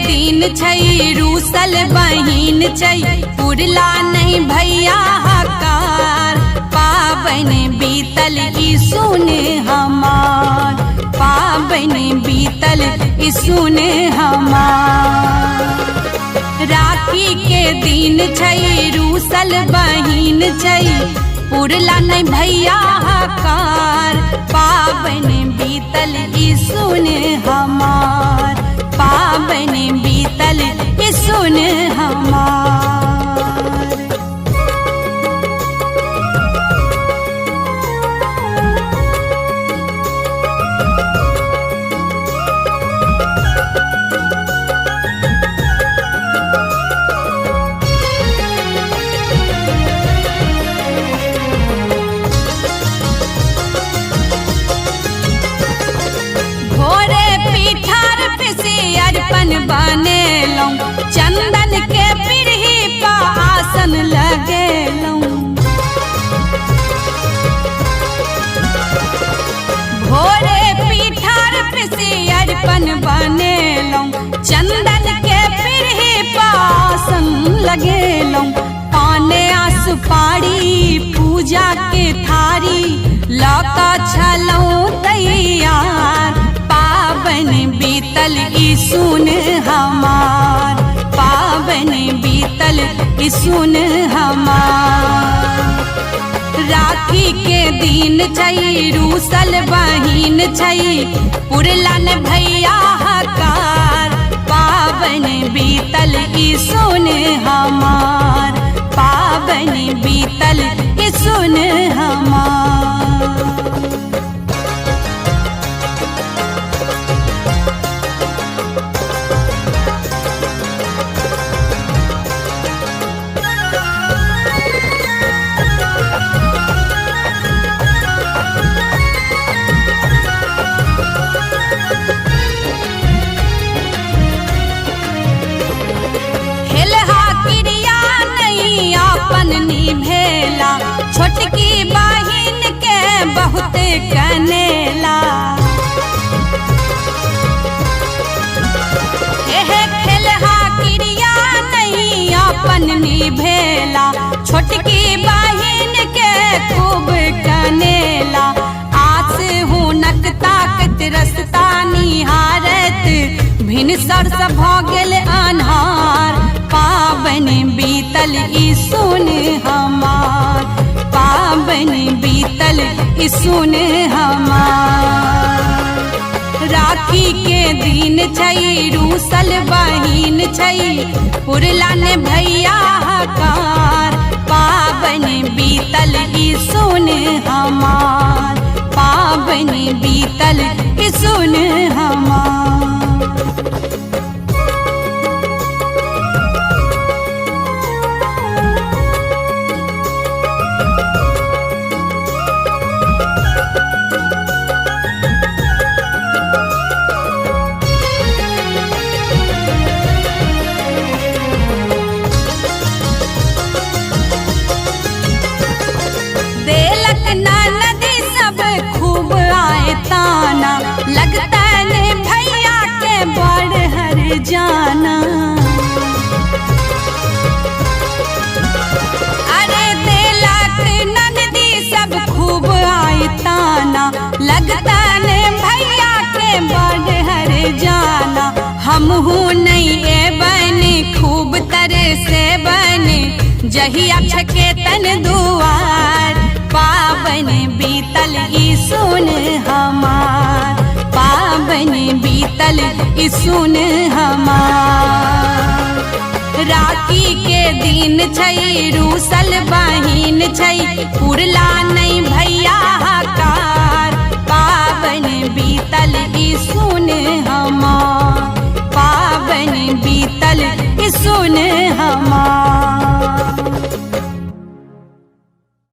दिन छै रूसल बहिन छै पुरला नहीं भैया हकार। पाबन बीतल ई सुन हमार, पाबन बीतल ई सुन हमार। राखी के दिन छै रूसल बहिन छै पुरला नहीं भैया हकार। पाबन बीतल ई सुन हमार, पाबन बीतल ई सुन हमार। बनेलौ चंदन के पीढ़ी पा आसन लगेलौ। भोरे पीठार पे से अरपन बनेलौ चंदन के पीढ़ी पा आसन लगेलौ। पाने सुपारी पूजा के थारी लौका छलौ तैयार। पाबन बीतल ई सुन हमार, पाबन बीतल ई सुन हमार। राखी के दिन छै रूसल बहिन छै पुरला न भैया हकार। पाबन बीतल ई सुन हमार, पाबन बीतल ई सुन हमार। भेला छोटकी बहिन के बहुत कनेला। खेलहा क्रिया नहीं अपन निभेला छोटकी बहिन के खूब कनेला। आस हुनक ताकत रस्ता निहारत भिनसर से भ गेल अन्हार। पाबन बीतल ई सुन हमार, पाबन बीतल ई सुन हमार। राखी के दिन छै रूसल बहिन छै पुरला ने भैया हकार। पाबन बीतल ई सुन हमार, पाबन बीतल ई सुन हमार। नदी सब खूब आए ताना लगता ने भैया के बड़ हर जाना। अरे देलक नदी सब खूब आए ताना लगता ने भैया के बड़ हर जाना। हम हूँ नहीं ए बने खूब तरह से बने जहिया छके तन दुआर। पाबन बीतल ई सुन हमार, पाबन बीतल ई सुन हमार। राखी के दिन छै रूसल बहिन छै पुरला नहीं भैया हकार। पाबन बीतल ई सुन हमार, पाबन बीतल ई सुन